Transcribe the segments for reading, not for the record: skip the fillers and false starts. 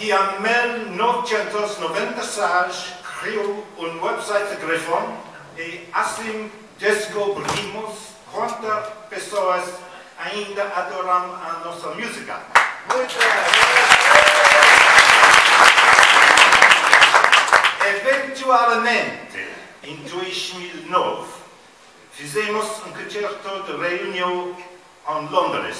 qui en 1996 criou un website de Gryphon e assim descobrimos quantas pessoas ainda adoram a nossa música. Eventualmente, em 2009, fizemos um concerto de reunião em Londres.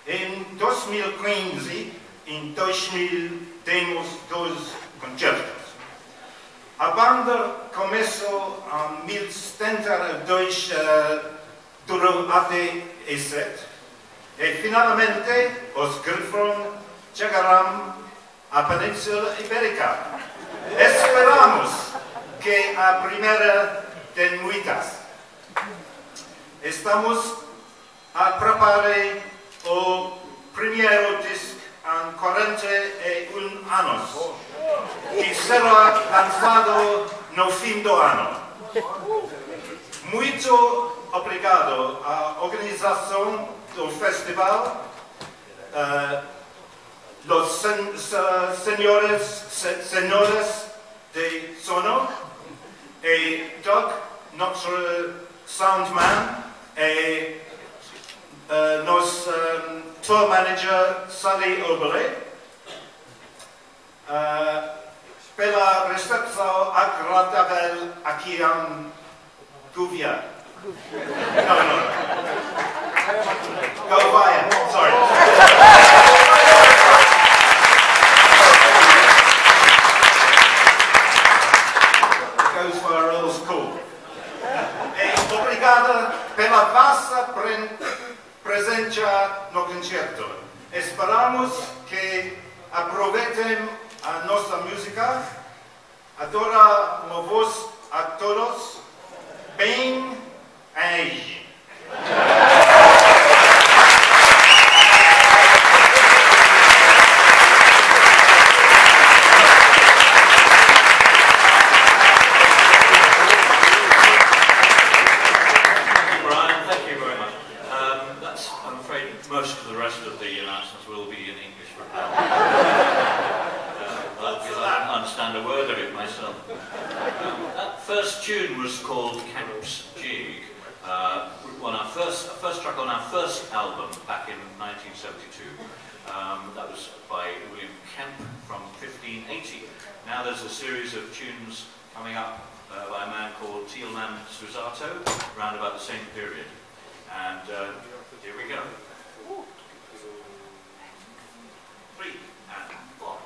Em 2015, em 2000, temos 2 concertos. A banda começou em 1972, durou até 7, e finalmente os Gryphon chegaram à Península Ibérica. Esperamos que a primeira tem muitas. Estamos a preparar o primeiro disco em 41 anos, que será lançado no fim do ano. Muito obrigado à organização do festival, os senhoras de sono, e Doug, notre soundman, et nos tour manager Sally Oberle. Per la recepção agradável aqui em Gouveia. No. Gouveia, sorry. It goes for old school. E obrigada pela vossa presença no concerto. Esperamos que aproveitem a nossa música. Adoramos a todos. Bem aí. Brian, thank you very much. I'm afraid most of the rest of the announcements will be in English from now on. Because I don't understand a word of it myself. That first tune was called Camp's Jig. Our first track on our first album back in 1972. That was by William Kemp from 1580. Now there's a series of tunes coming up by a man called Tielman Susato, around about the same period. And here we go. 3 and 4.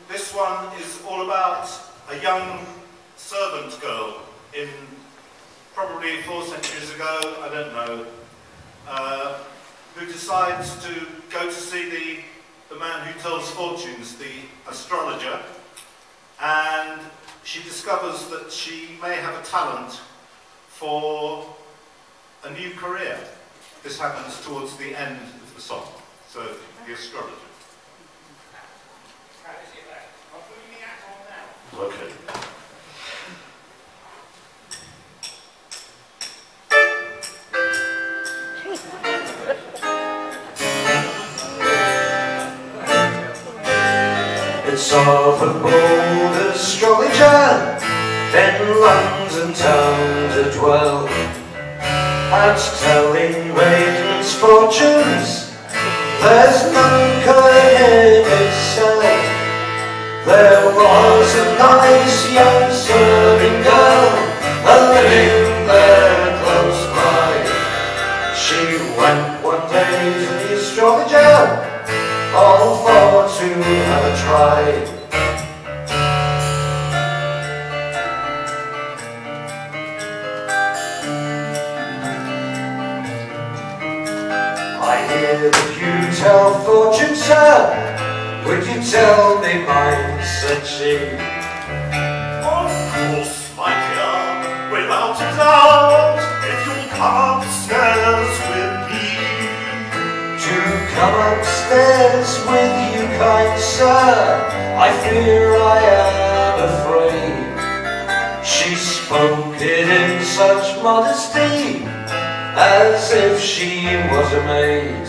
this one is all about a young servant girl in probably 4 centuries ago, I don't know, who decides to go to see the man who tells fortunes, the astrologer, and she discovers that she may have a talent for a new career. This happens towards the end of the song. So, the astrologer. Okay. It's of a bold astrologer in London town to dwell, at telling maidens' fortunes, there's none could him excel. There was a nice young serving girl, living there close by. She went one day to the astrologer, all for to have a try. I hear that you tell fortune, sir. Would you tell me mine, said she. Of course, my dear, without a doubt, if you'll come upstairs with me. To come upstairs with you, kind sir, I fear I am afraid. She spoke it in such modesty, as if she was a maid.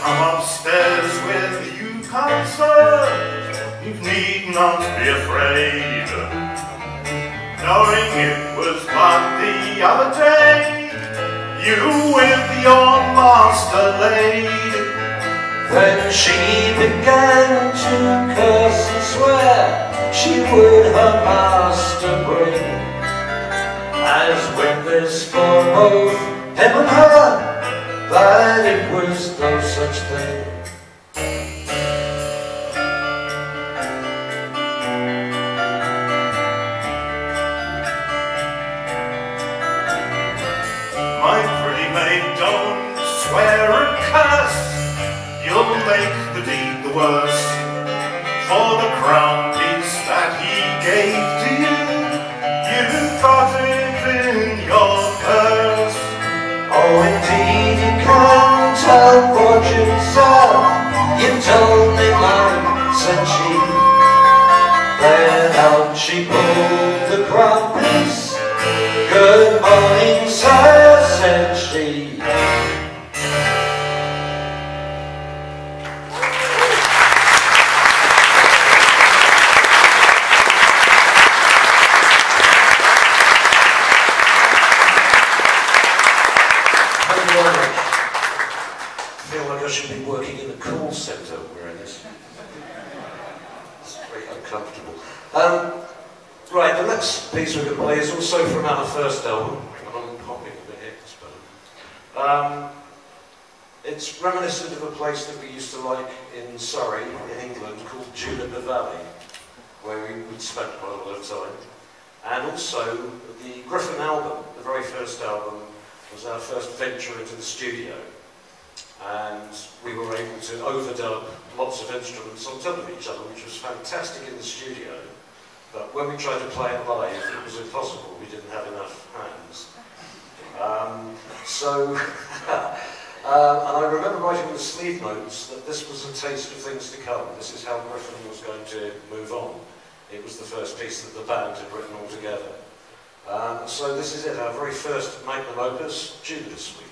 Upstairs with you, kind sir, you need not be afraid, knowing it was but the other day you with your master laid. Then she began to curse and swear she would her master bring, as witness for both him and her that it was no such thing. My pretty maid, don't swear and curse, you'll make the deed the worse. For the crown piece that he gave to you, you've got it in your purse. Oh, indeed you can tell fortune, sir. You told me mine, said she. Then out she pulled the crown piece. Good morning, sir, said she. I feel like I should be working in a call centre wearing this. It's very uncomfortable. Right, the next piece we're going to play is also from our first album, and I'm popping a bit here, I suppose. It's reminiscent of a place that we used to like in Surrey, in England, called Juniper Valley, where we would spend quite a lot of time. And also, the Gryphon album, the very first album, was our first venture into the studio. And we were able to overdub lots of instruments on top of each other, which was fantastic in the studio. But when we tried to play it live, it was impossible. We didn't have enough hands. And I remember writing in the sleeve notes that this was a taste of things to come. This is how Gryphon was going to move on. It was the first piece that the band had written all together. So this is it, our very first magnum opus, Judas Suite.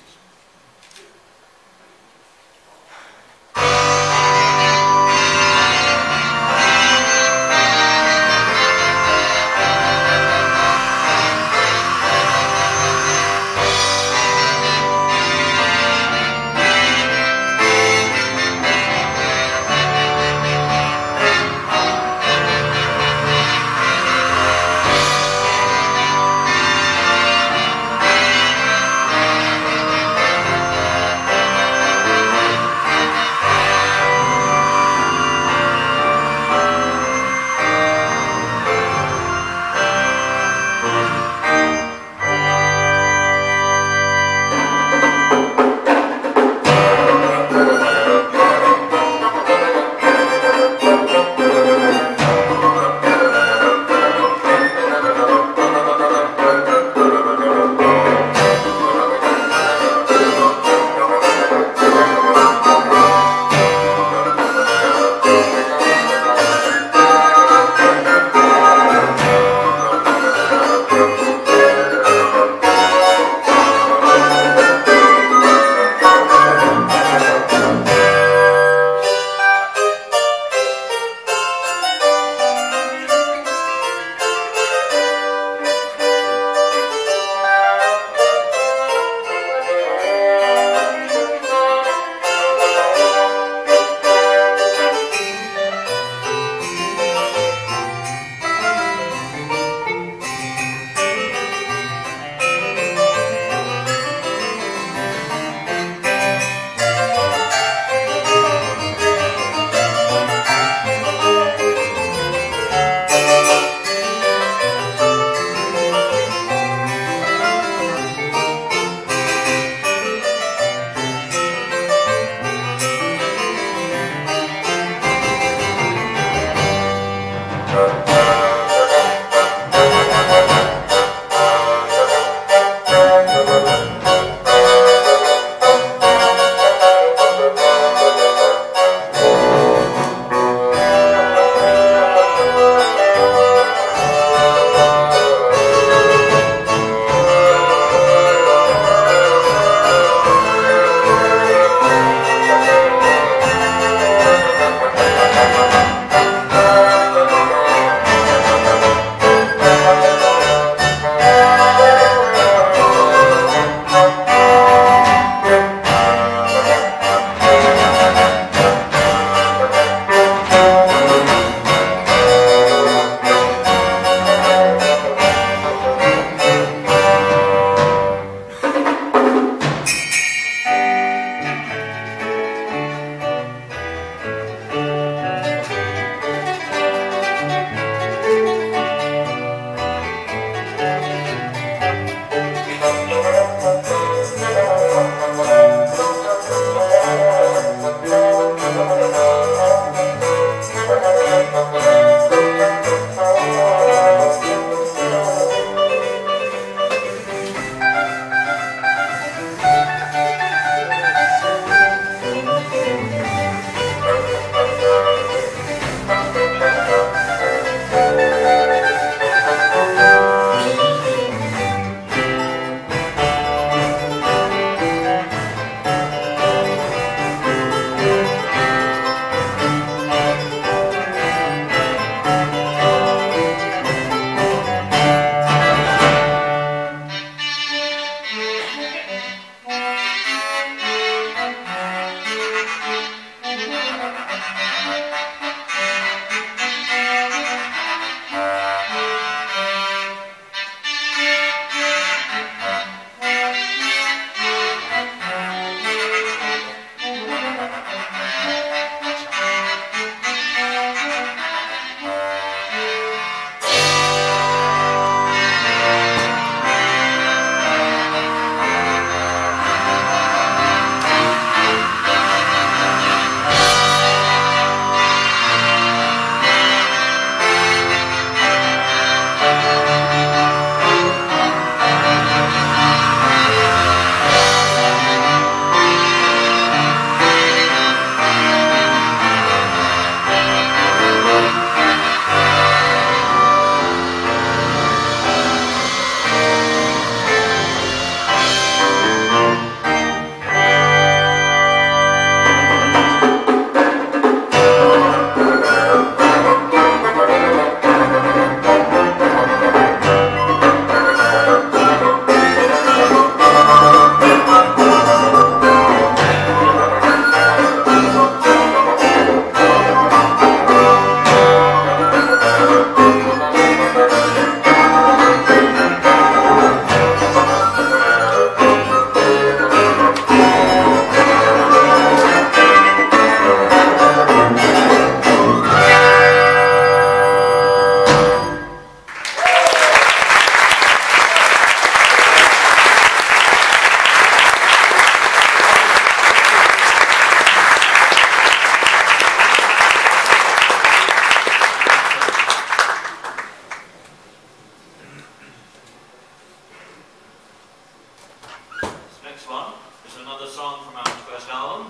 first album.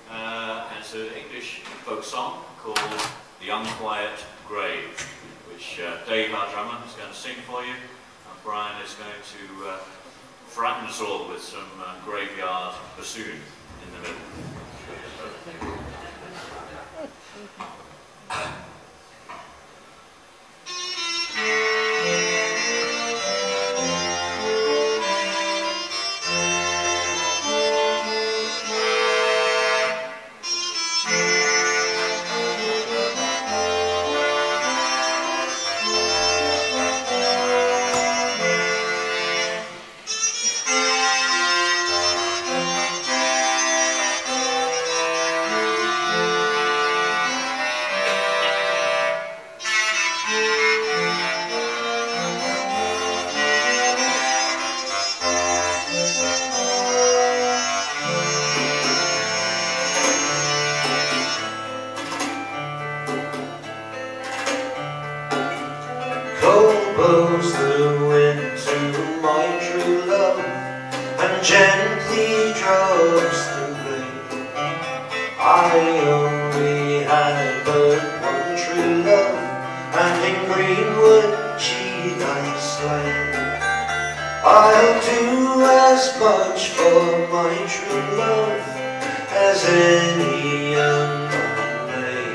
And it's an English folk song called The Unquiet Grave, which Dave, our drummer, is going to sing for you. And Brian is going to frighten us all with some graveyard bassoon in the middle. Cold blows the wind to my true love, and gently drops the rain. I only had but one true love, and in Greenwood she lies slain. I'll do as much for my true love as any young man may.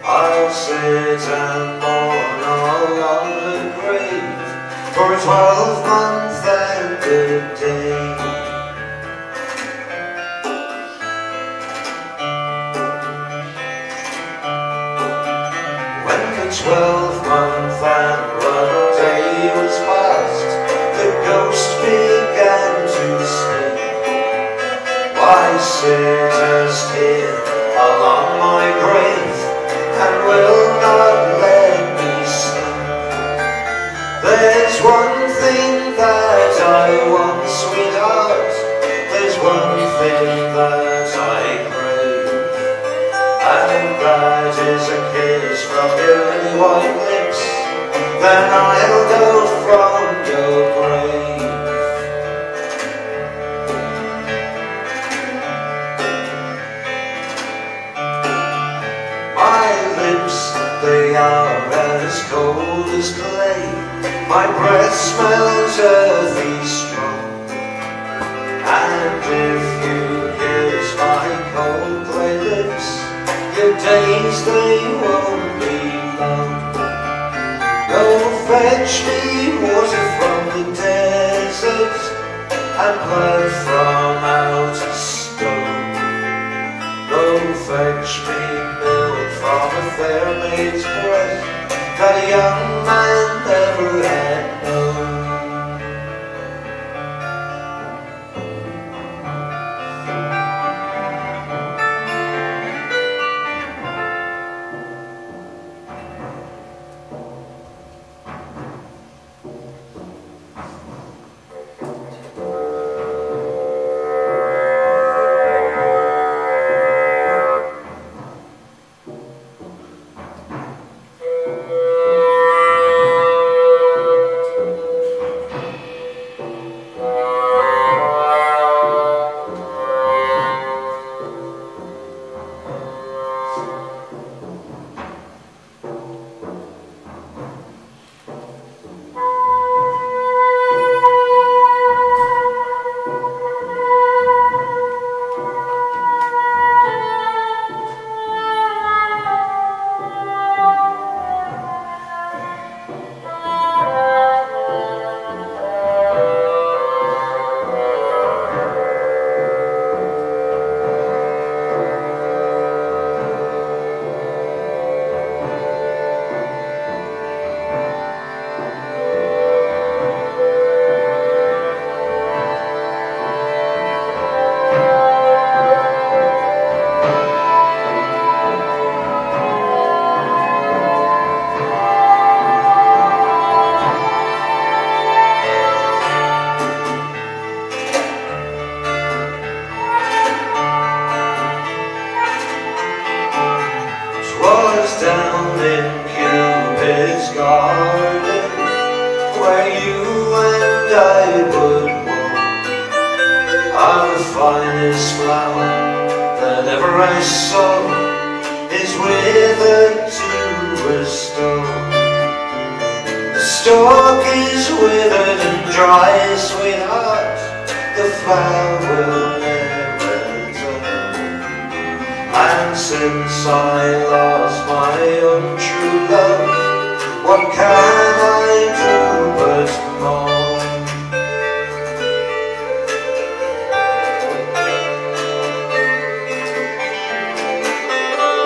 I'll sit and mourn along the grave for a 12-month and a day. When the 12-month and 1 day was past, the ghost began to speak. Why sittest here along my grave, and will not let me sleep? There's one thing that I want, sweetheart, there's one thing that I crave, and that is a kiss from your really white lips, then I'll go from your grave. My lips, they are as cold as clay, my breath smells earthy strong, and if you kiss my cold clay lips, your days they won't be long. Go fetch me water from the desert, and blood from out a stone. Go fetch me milk from a fair maid's breast that a young man never had known. finest flower that ever I saw is withered to a stalk. The stalk is withered and dry, sweetheart, the flower will never turn. And since I lost my own true love, what can I do but mourn?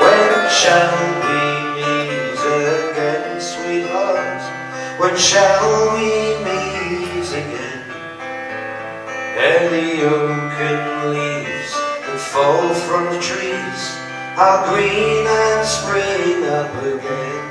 When shall we meet again, sweetheart? When shall we meet again? Ere the oaken leaves that fall from the trees are green and spring up again.